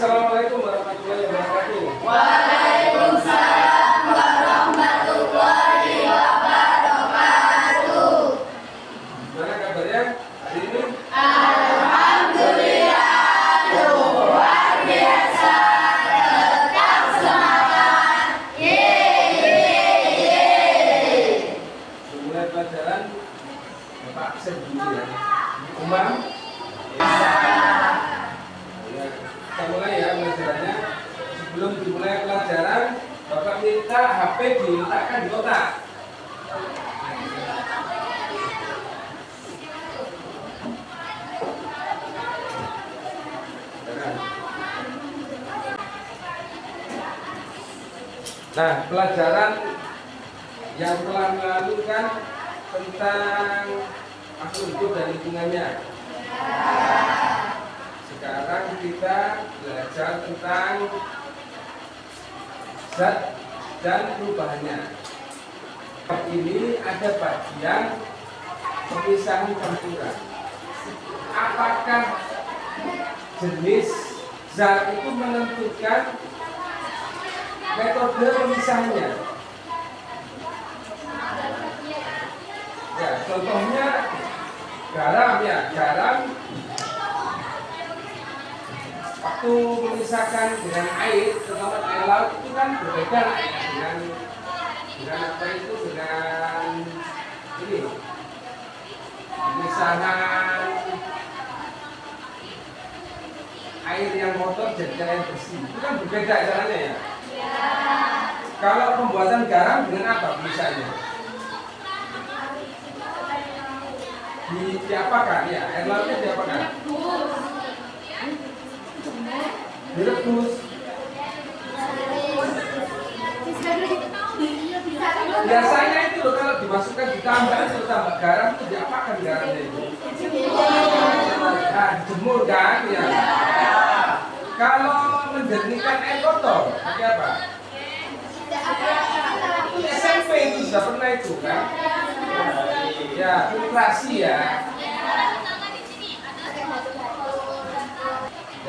Assalamualaikum warahmatullahi wabarakatuh. Waalaikumsalam warahmatullahi wabarakatuh. Gimana kabarnya hari ini? Alhamdulillah, luar biasa. Tetap semangat. Yeay. Mulai pelajaran Bapak absen dulu ya. Umam. Ya, kita mulai ya pelajarannya. Sebelum dimulai pelajaran, Bapak minta HP diletakkan di kotak. Nah, pelajaran yang telah lalu kan tentang makhluk hidup dan lingkungannya. Sekarang kita belajar tentang zat dan perubahannya. Ini ada bagian pemisahan campuran. Apakah jenis zat itu menentukan metode pemisahannya? Ya, contohnya garam ya, garam waktu memisahkan dengan air, terutama air laut itu kan berbeda dengan apa itu dengan ini pemisahan air yang kotor jadi air bersih itu kan berbeda caranya ya. Kalau pembuatan garam dengan apa misalnya? Diapakan ya? Air lautnya diapakan? Direbus. Biasanya itu loh kalau dimasukkan ditambah garam itu diapakan garamnya itu? Nah, dijemur kan ya. Kalau menjernihkan air kotor, pakai apa? SMP itu sudah pernah itu kan? Ya, filtrasi ya.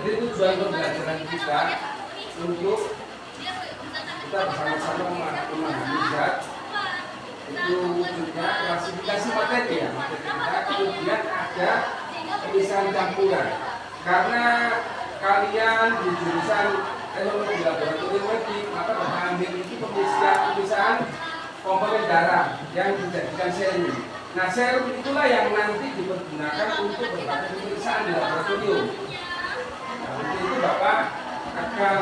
Jadi tujuan pembelajaran kita untuk kita bersama-sama memahami zat itu wujudnya klasifikasi materi ya. Materi kita kemudian ada pemisahan campuran. Karena kalian di jurusan teknologi laboratorium medik, maka mengambil itu pemisahan komponen garam yang dijadikan serum. Nah, serum itulah yang nanti dipergunakan untuk berbagai pemeriksaan di laboratorium. Nah, untuk itu Bapak akan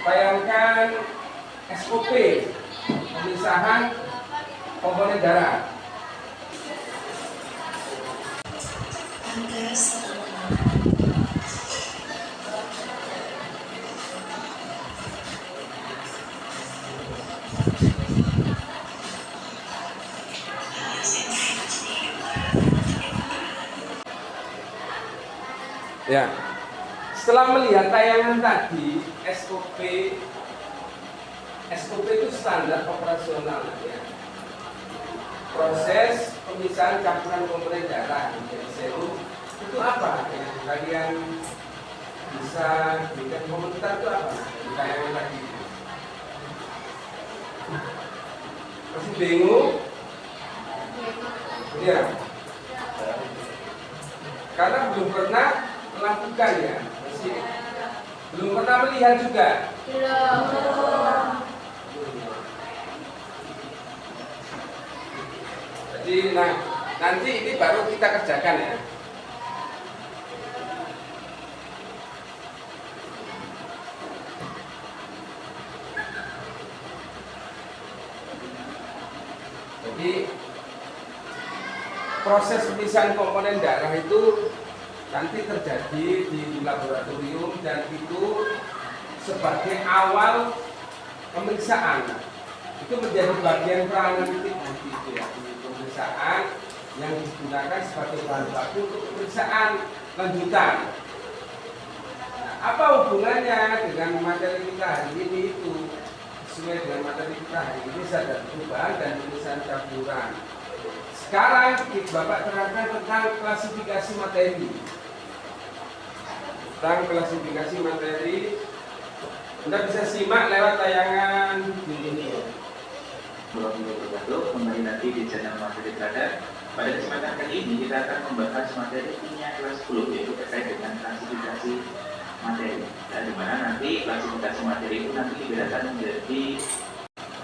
bayangkan SOP pemisahan komponen garam. Ya, setelah melihat tayangan tadi, SOP itu standar operasional ya. Proses pemisahan campuran komponen darah menjadi serum itu apa? Yang kalian bisa berikan komentar itu apa? Di tayangan tadi. Masih bingung? Ya. Karena belum pernah melakukan ya, masih belum pernah melihat juga. Belum. Jadi nanti ini baru kita kerjakan ya. Jadi proses pemisahan komponen darah itu nanti terjadi di laboratorium dan itu sebagai awal pemeriksaan itu menjadi bagian praanalitik nanti itu ya, di pemeriksaan yang digunakan sebagai bahan baku untuk pemeriksaan lanjutan. Nah, apa hubungannya dengan materi kita hari ini itu sesuai dengan materi kita hari ini zat dan perubahan dan pemeriksaan campuran. Sekarang Bapak terangkan tentang klasifikasi materi. Tentang klasifikasi materi Anda bisa simak lewat tayangan di ini ya. Kembali nanti di channel materi teladan. Pada kesempatan kali ini kita akan membahas materi kimia kelas 10 yaitu terkait dengan klasifikasi materi. Dan di mana nanti klasifikasi materi itu nanti dibedakan menjadi.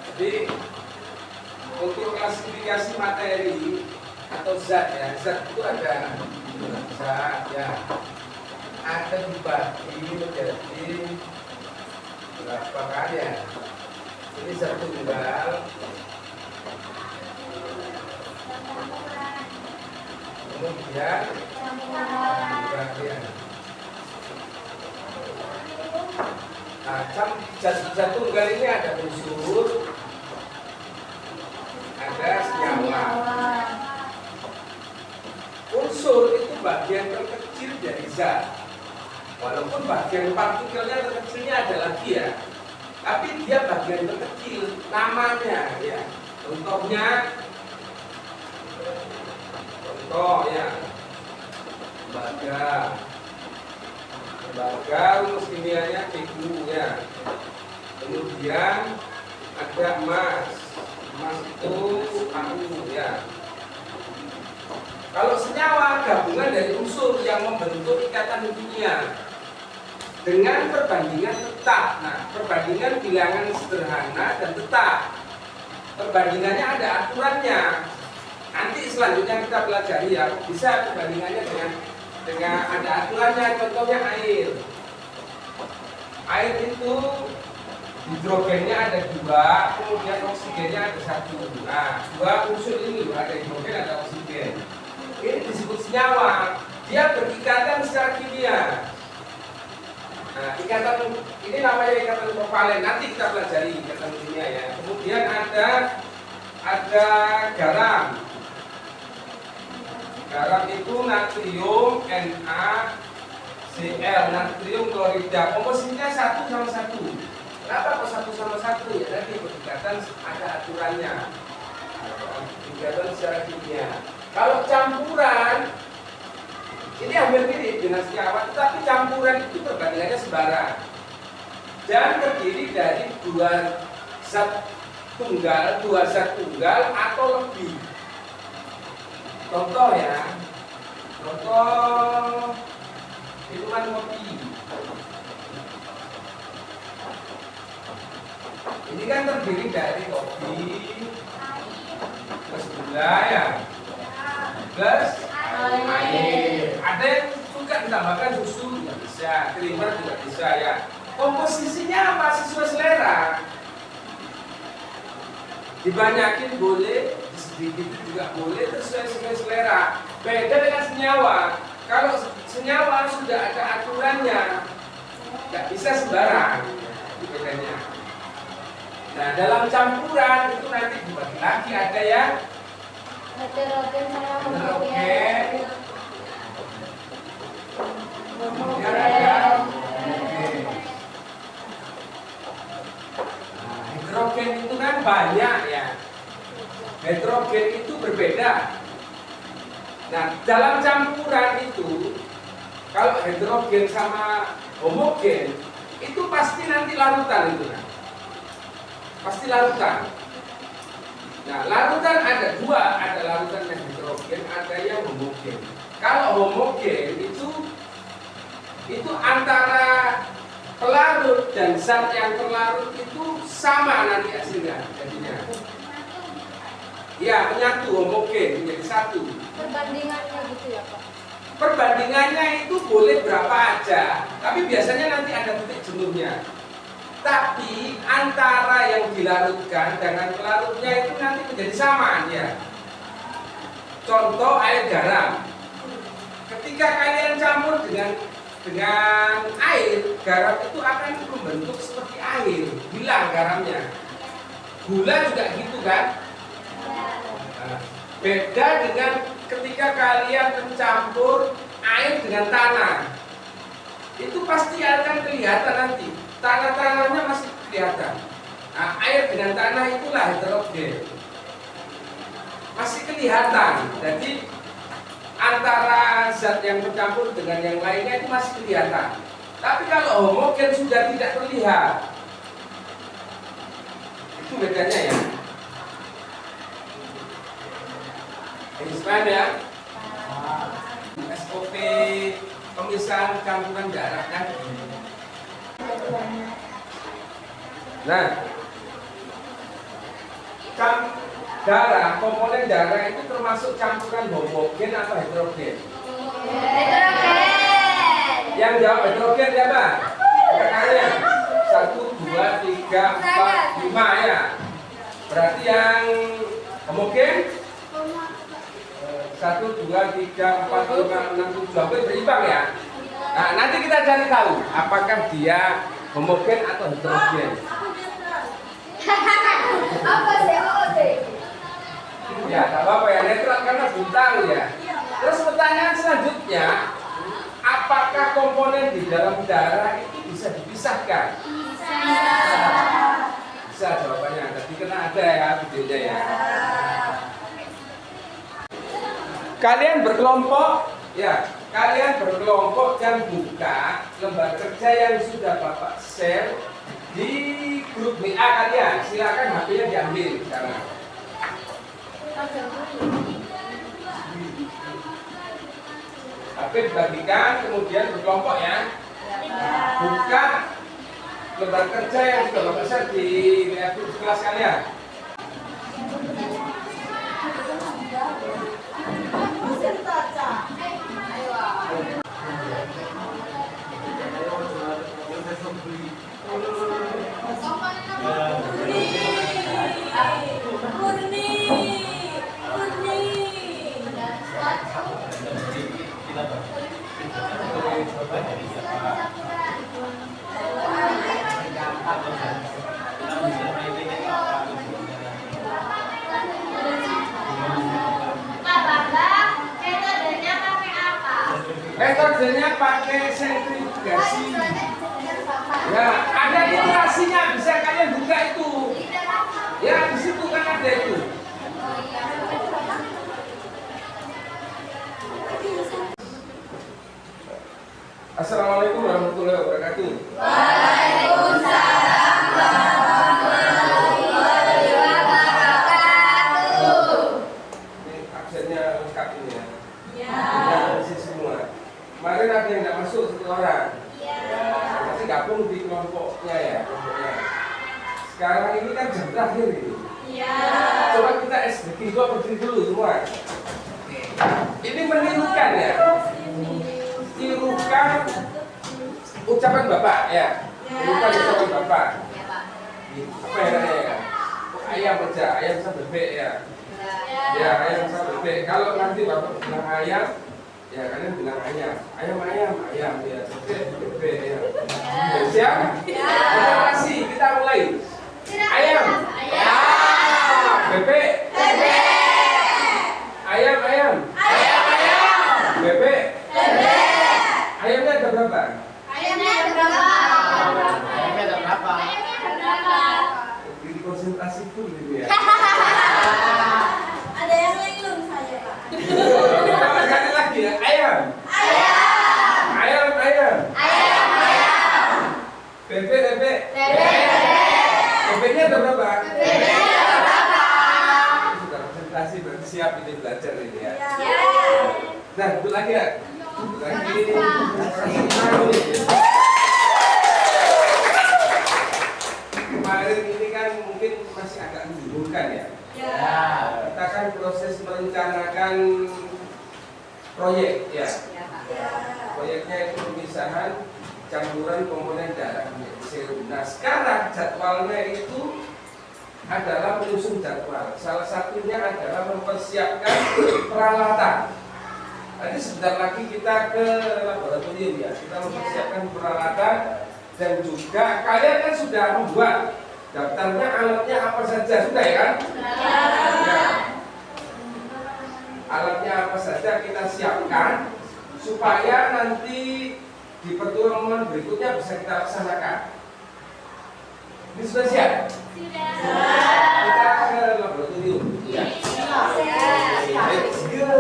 Jadi untuk klasifikasi materi atau zat ya, zat itu ada zat ya, ada dibagi menjadi berapa kan ya? Ini zat tunggal, kemudian bagian. Nah, zat tunggal ini ada unsur, ada senyawa. Unsur itu bagian terkecil dari zat. Walaupun bagian partikelnya terkecilnya ada lagi ya, tapi dia bagian terkecil namanya ya. Contohnya, contoh ya, tembaga rumus kimianya Cu ya. Kemudian ada emas itu Au ya. Kalau senyawa gabungan dari unsur yang membentuk ikatan kimia dengan perbandingan tetap. Nah, perbandingan bilangan sederhana dan tetap. Perbandingannya ada aturannya. Nanti selanjutnya kita pelajari ya, bisa perbandingannya dengan ada aturannya. Contohnya air. Air itu hidrogennya ada 2, kemudian oksigennya ada 1. Nah, 2 unsur ini ada hidrogen ada oksigen. Ini disebut senyawa. Dia berikatan secara kimia. Nah, ikatan ini namanya ikatan kovalen. Nanti kita pelajari ikatan kimia ya. Kemudian ada garam. Garam itu natrium NaCl, natrium klorida. Komposisinya 1 sama 1. Kenapa kok 1 sama 1 ya? Nanti berikatan ada aturannya. Ikatan secara kimia. Kalau campuran, ini hampir mirip dengan senyawa, tetapi campuran itu perbandingannya sembarang. Dan terdiri dari 2 zat tunggal atau lebih. Contoh ya, contoh minuman kopi. Ini kan terdiri dari kopi plus gula ya, plus air. Ada yang suka ditambahkan susu juga bisa, creamer juga bisa ya. Komposisinya apa? Sesuai selera. Dibanyakin boleh, sedikit juga boleh, sesuai selera. Beda dengan senyawa. Kalau senyawa sudah ada aturannya, nggak bisa sembarang. Itu bedanya. Nah, dalam campuran itu nanti dibagi lagi, ada yang Heterogen sama hidrogen, kemudian ada hidrogen. Nah, hidrogen itu kan banyak ya. Hidrogen itu berbeda. Nah, dalam campuran itu, kalau hidrogen sama homogen itu pasti nanti larutan itu kan. Pasti larutan. Nah, larutan ada 2, ada larutan yang hidrogen, ada yang homogen. Kalau homogen itu antara pelarut dan zat yang terlarut itu sama nanti hasilnya jadinya. Ya, menyatu homogen menjadi 1. perbandingannya gitu ya Pak. Perbandingannya itu boleh berapa aja, tapi biasanya nanti ada titik jenuhnya. Tapi antara yang dilarutkan dengan pelarutnya itu nanti menjadi sama ya. Contoh air garam. Ketika kalian campur dengan air, garam itu akan membentuk seperti air, hilang garamnya. Gula juga gitu kan. Nah, beda dengan ketika kalian mencampur air dengan tanah. Itu pasti akan kelihatan nanti. Tanah-tanahnya masih kelihatan. Nah, air dengan tanah itulah heterogen. Masih kelihatan. Jadi antara zat yang bercampur dengan yang lainnya itu masih kelihatan. Tapi kalau homogen sudah tidak terlihat. Itu bedanya ya. Inspire ya. SOP pemisahan campuran darah kan. Nah, darah, komponen darah itu termasuk campuran homogen atau heterogen? Heterogen. Yang jawab heterogen siapa? Kakaknya 1, 2, 3, 4, 5 ya. Berarti yang homogen 1, 2, 3, 4, 5, 6, 7 hampir berimbang ya. Nah, nanti kita cari tahu apakah dia homogen atau heterogen. Apa sih? Ya, tak apa-apa ya, netral karena bintang ya. Terus pertanyaan selanjutnya, apakah komponen di dalam darah itu bisa dipisahkan? Bisa jawabannya. Tadi kena ada ya videonya ya. Kalian berkelompok, ya. Kalian berkelompok dan buka lembar kerja yang sudah Bapak share di grup WA kalian. Silakan HP-nya diambil sekarang. HP dibagikan, kemudian berkelompok ya. Buka lembar kerja yang sudah Bapak share di WA grup kelas kalian. Metodenya pakai sentrifugasi. Ya, ada literasinya, bisa kalian buka itu. Ya, di situ kan ada itu. Assalamualaikum warahmatullahi wabarakatuh. Waalaikumsalam warahmatullahi wabarakatuh. Ini absennya lengkap ini ya. Ya. Ya, isi semua. Kemarin ada yang nggak masuk 1 orang. Masih gabung di kelompoknya ya, kelompoknya. Sekarang ini kan jam terakhir ini. Coba kita SBQ berdiri dulu semua. Ini menirukan ya. Tirukan ucapan Bapak ya. Tirukan ucapan Bapak. Apa ya namanya ya? Ayam aja, ayam sama bebek ya. Ya, ayam sama bebek. Kalau nanti Bapak bilang ayam, ya kalian bilang ayam. Ayam, ayam ya. Bebek ya. Siap? Konsentrasi, kita mulai. Ayam. Bebek. Ayam. Bebek. Ayamnya ada berapa? Ini konsentrasi full ini ya. Ada yang linglung saya, Pak. Sekali lagi ya. Ayam. Bebek. Bebeknya ada berapa? Sudah konsentrasi berarti siap ini belajar ini ya. Nah, duduk lagi ya. Duduk lagi. Kemarin ini kan mungkin masih agak membingungkan ya. Kita kan proses merencanakan proyek ya. Proyeknya itu pemisahan campuran komponen darah serum. Nah, sekarang jadwalnya itu adalah menyusun jadwal. Salah satunya adalah mempersiapkan peralatan. Nanti sebentar lagi kita ke laboratorium ya. Kita mempersiapkan peralatan dan juga kalian kan sudah membuat daftarnya, alatnya apa saja, sudah ya kan? Ya. Alatnya apa saja kita siapkan supaya nanti di pertemuan berikutnya bisa kita laksanakan. Ini sudah siap? Kita ke laboratorium. Ya. Let's go.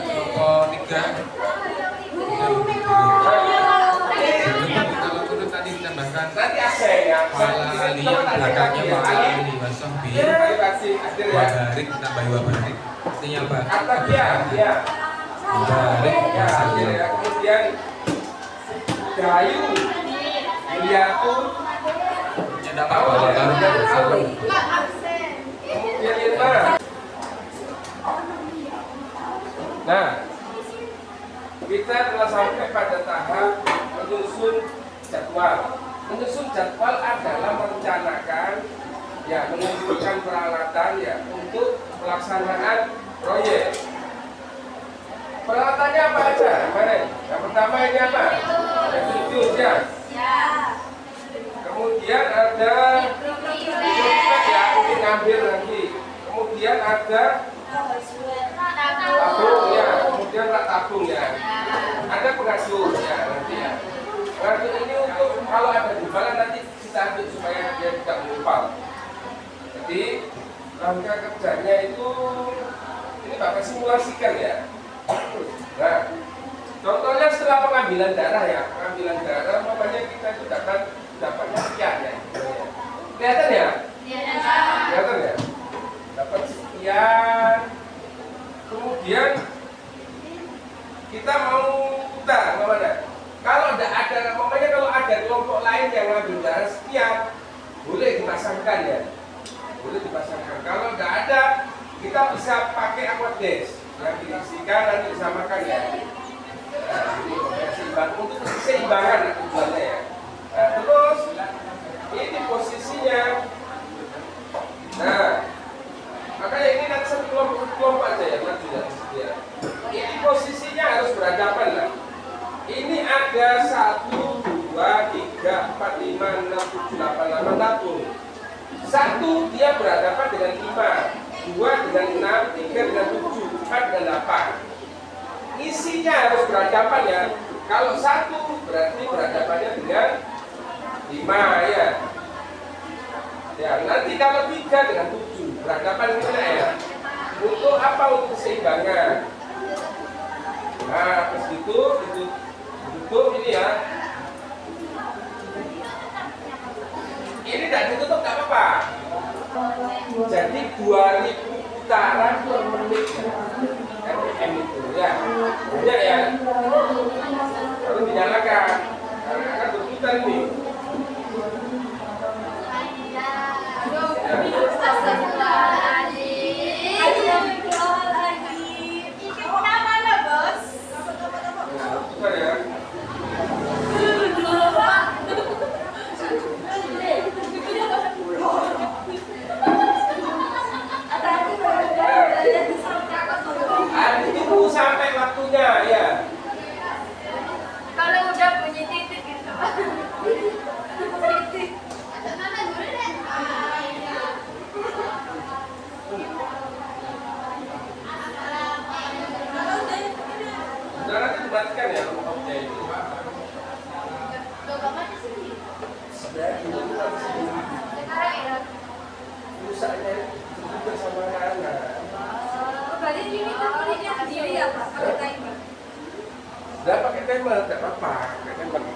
Kelompok 3. absen ya. Pala lihat belakangnya pala ini basah bi. Terima kasih. Hadir ya. Wabarik tambah wabarik. Artinya apa? Kata dia, ya. Wabarik. Ya, hadir ya. Kemudian Gayu, Liatu, Tidak apa-apa kalau kalau Mak absen. kemudian Irma. Nah, kita telah sampai pada tahap menyusun jadwal. Menyusun jadwal adalah merencanakan, ya, mengumpulkan peralatan ya untuk pelaksanaan proyek. Peralatannya apa aja? Mari. Yang pertama ini apa? Yang tujuh ya. Ya. Kemudian ada dompet ya, mungkin ngambil nanti. Kemudian ada tabung ya, kemudian rak tabung ya. Ada pengatur ya nanti ya. Pengatur ini untuk kalau ada gimbalan nanti kita ambil supaya dia tidak mengumpal. Jadi langkah kerjanya itu ini Bapak simulasikan ya. Nah, contohnya setelah pengambilan darah ya, pengambilan darah makanya kita itu dapatnya sekian ya. Kelihatan ya? Kelihatan ya? Dapat sekian. Kemudian kita mau putar kemana? Kalau kalau ada kelompok lain yang ngambil darah sekian, boleh dipasangkan ya. Boleh dipasangkan. Kalau tidak ada, kita bisa pakai aquadesk yang diisikan dan disamakan ya. Nah, ini seimbang untuk keseimbangan tujuannya ya. Nah, terus ini posisinya. Nah, makanya ini nanti satu kelompok aja ya, maju ya. Ini posisinya harus berhadapan lah. Ini ada 1, 2, 3, 4, 5, 6, 7, 8, 8 tabung. 1 dia berhadapan dengan 5, 2 dengan 6, 3 dengan 7, 4 dengan 8. Isinya harus berhadapan ya. Kalau 1 berarti berhadapannya dengan 5 ya. Ya, nanti kalau 3 dengan 7 berhadapan mana ya? Untuk apa? Untuk keseimbangan. Nah, terus ditutup ini ya. Ini tidak ditutup nggak apa-apa. Jadi 2000 putaran per menit RPM itu ya. Banyak ya. Lalu dinyalakan. Karena akan berputar nih. Putar ya. Tunggu sampai waktunya ya. Kalau udah bunyi titik gitu. Titik. Udah nanti dimatikan ya oke itu. Sebenarnya itu Sekarang ya. rusaknya juga sama anak-anak. Berarti ini dia sendiri ya Pak, pakai timer. Udah pakai timer, tidak apa-apa, pakai timer.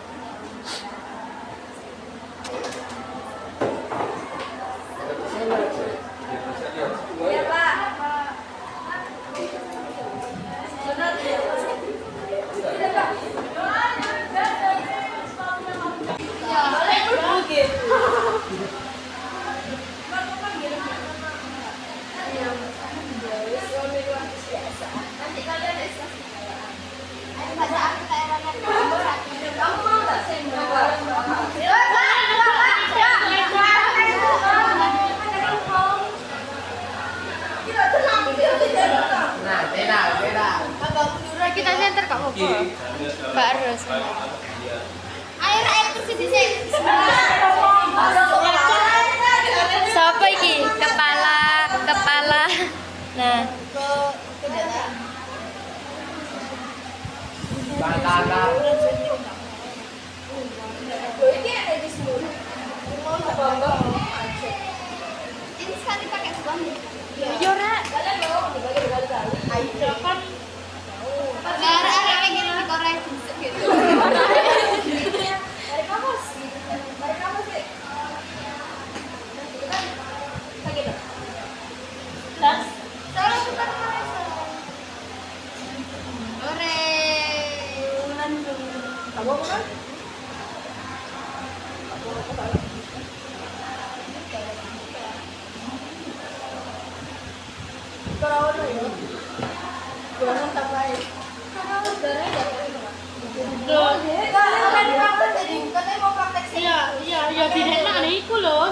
Ada kesana aja, biar bisa lihat semua Iya ya. Pak. Benar ya. Tidak Pak. Ya, boleh gitu. Nanti kalian pada aku kamu mau nggak kita center kak Bobo Mbak Ros air kursi di sini siapa iki kepala nah ini ada di semua mau bangga ini sekali pakai sebanyak iya Ra kalian mau dibagi berkali-kali ayo kan arek-arek pengen nang Korea gitu dari kamu sih Iya, tidak nak ada iku loh.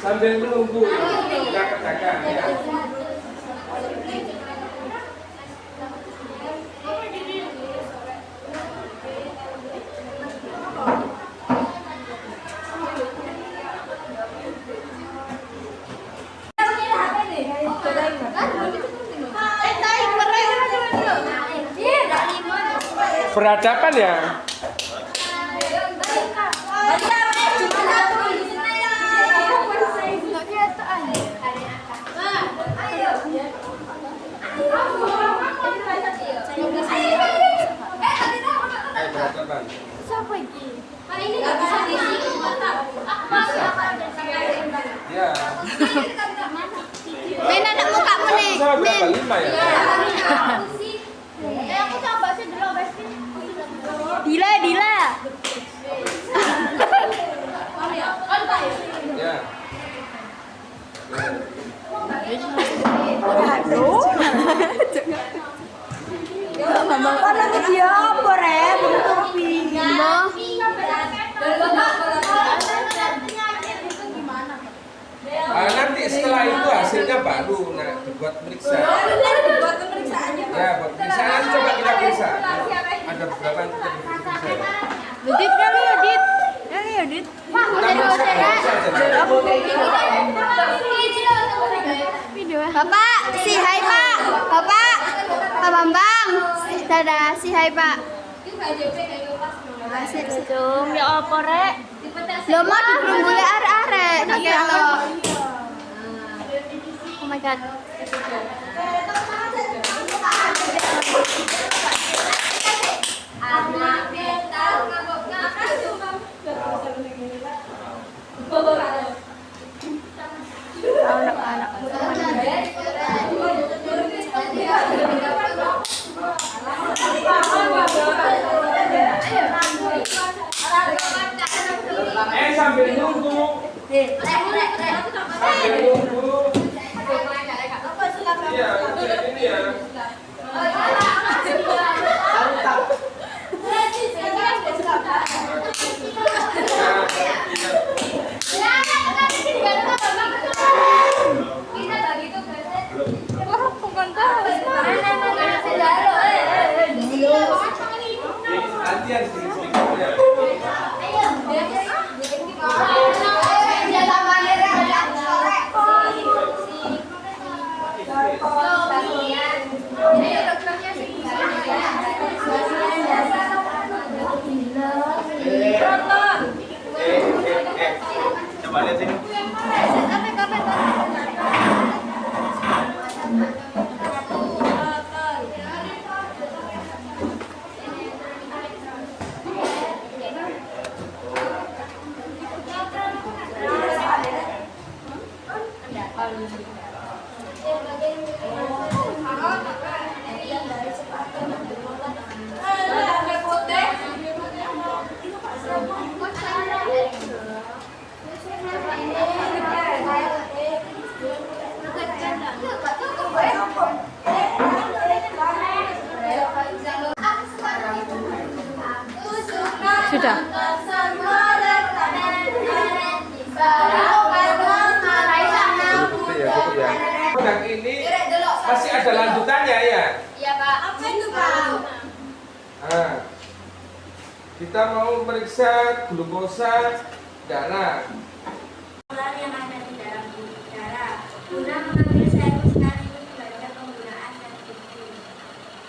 Sambil menunggu pedagang ya. Peradaban ya. Peradaban. Siapa lagi? Hari ini nggak bisa diisi mata. Ya. Men anak muka nih. Sama berapa? 5 ya? Aku coba sih dulu pasti. Dila. Ya. Orang dia apa re? Kopi. Nanti setelah itu hasilnya baru dibuat periksa. Ya, buat pemeriksaan coba kita periksa. Ada beberapa yang kita periksa. Dit kali ya, Dit. Wah, Bapak, si hai Pak. Bapak, Pak Bambang. Dadah, si hai Pak. Assalamualaikum. Ya apa rek? Lo mau digerumbuli arek-arek kakek lo. Oh my god. Sambil nunggu. Iya, ini ya. Latihan sedikit-sedikit. Coba lihat sini. Sudah. Dan ini masih ada lanjutannya ya? Iya Pak. Apa itu Pak? Nah, kita mau periksa glukosa darah. Yang ada di dalam guna mengambil serum sekaligus belajar penggunaan dan bukti.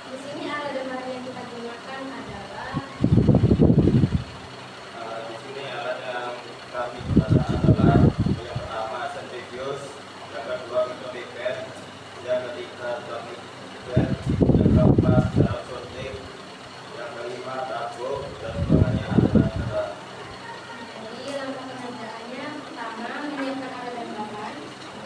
Di sini alat demar yang kita gunakan adalah di sini alat yang kami gunakan adalah yang pertama sentrifuge, yang kedua micrometer, yang ketiga thermometer, yang keempat alat sorting, yang kelima tabung, dan bahannya adalah berat. Jadi langkah pengerjaannya pertama menyiapkan alat dan bahan,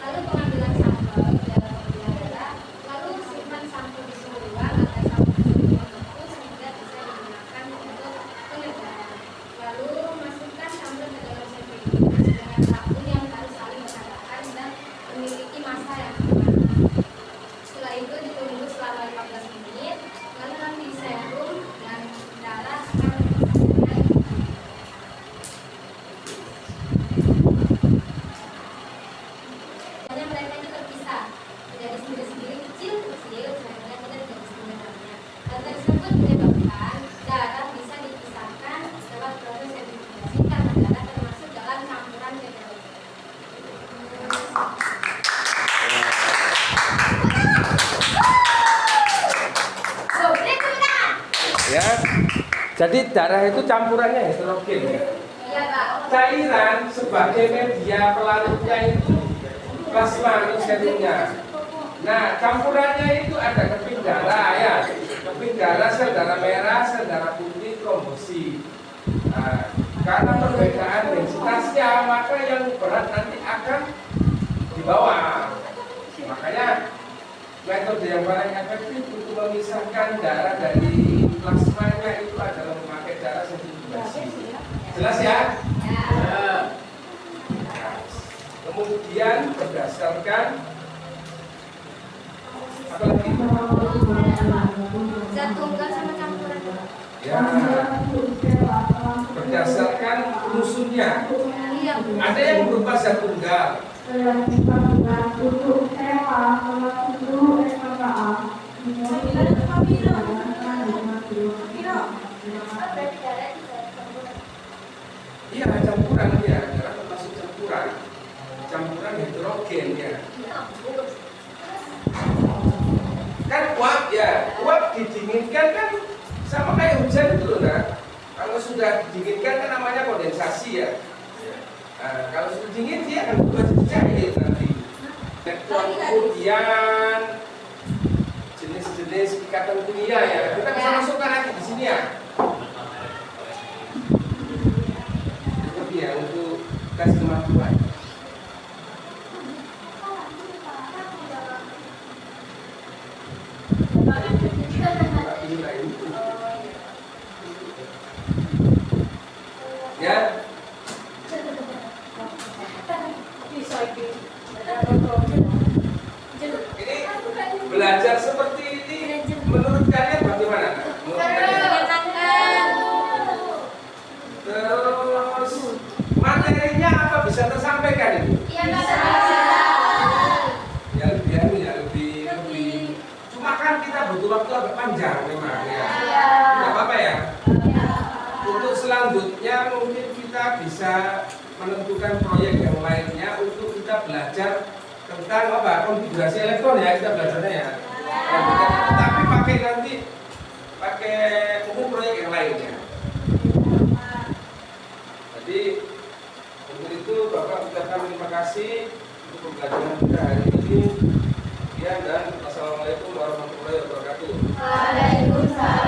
lalu pengambilan sampel dalam pemilihan darah, lalu simpan sampel di suhu ruang agar sampel tersebut membeku sehingga bisa digunakan untuk pengerjaan. Lalu masukkan sampel ke dalam sentrifuge dengan sabun yang harus saling berhadapan dan memiliki massa yang aman. Setelah itu ditunggu selama 15 menit, lalu nanti serum dan darah akan dimasukkan. Hanya mereka itu terpisah, tidak sendiri-sendiri kecil, sehingga kita tidak bisa mengenalnya. Hal tersebut menyebabkan darah bisa dipisahkan lewat proses sentrifugasi karena darah termasuk dalam campuran heterogen. Ya. Jadi darah itu campurannya heterogen ya. Iya, Pak. Cairan sebagai media pelarutnya itu plasma atau serumnya. Nah, campurannya itu ada keping darah ya. Keping darah, sel darah merah, sel darah putih, trombosit. Nah, karena perbedaan densitasnya, maka yang berat nanti akan di bawah. Makanya metode yang paling efektif untuk memisahkan darah dari plasmanya itu adalah memakai darah sentrifugasi. Jelas ya? Nah, kemudian berdasarkan apa lagi? Zat tunggal sama campuran. Ya, berdasarkan rusunnya. Iya. Ada yang berupa zat tunggal. Iya, campuran ya, darah termasuk campuran. Campuran heterogen ya. Kan uap ya, uap didinginkan kan sama kayak hujan itu loh, nah. Kalau sudah didinginkan kan namanya kondensasi ya. Nah, kalau sudah dingin dia akan berubah jadi cair nanti. Kemudian jenis-jenis ikatan kimia ya, kita bisa masukkan nanti di sini ya. Cukup ya untuk tes kemampuan. Ya, ini belajar seperti ini menurut kalian bagaimana? Menurut kalian? Terus materinya apa bisa tersampaikan ini? Iya, Pak. Ya lebih. Cuma kan kita butuh waktu agak panjang memang ya. Tidak apa-apa ya. Untuk selanjutnya mungkin kita bisa menentukan proyek yang lainnya untuk kita belajar tentang apa konfigurasi elektron ya, kita belajarnya ya. Tapi pakai mungkin proyek yang lainnya. Jadi untuk itu Bapak ucapkan terima kasih untuk pembelajaran kita hari ini. Sekian dan wassalamualaikum warahmatullahi wabarakatuh. Waalaikumsalam.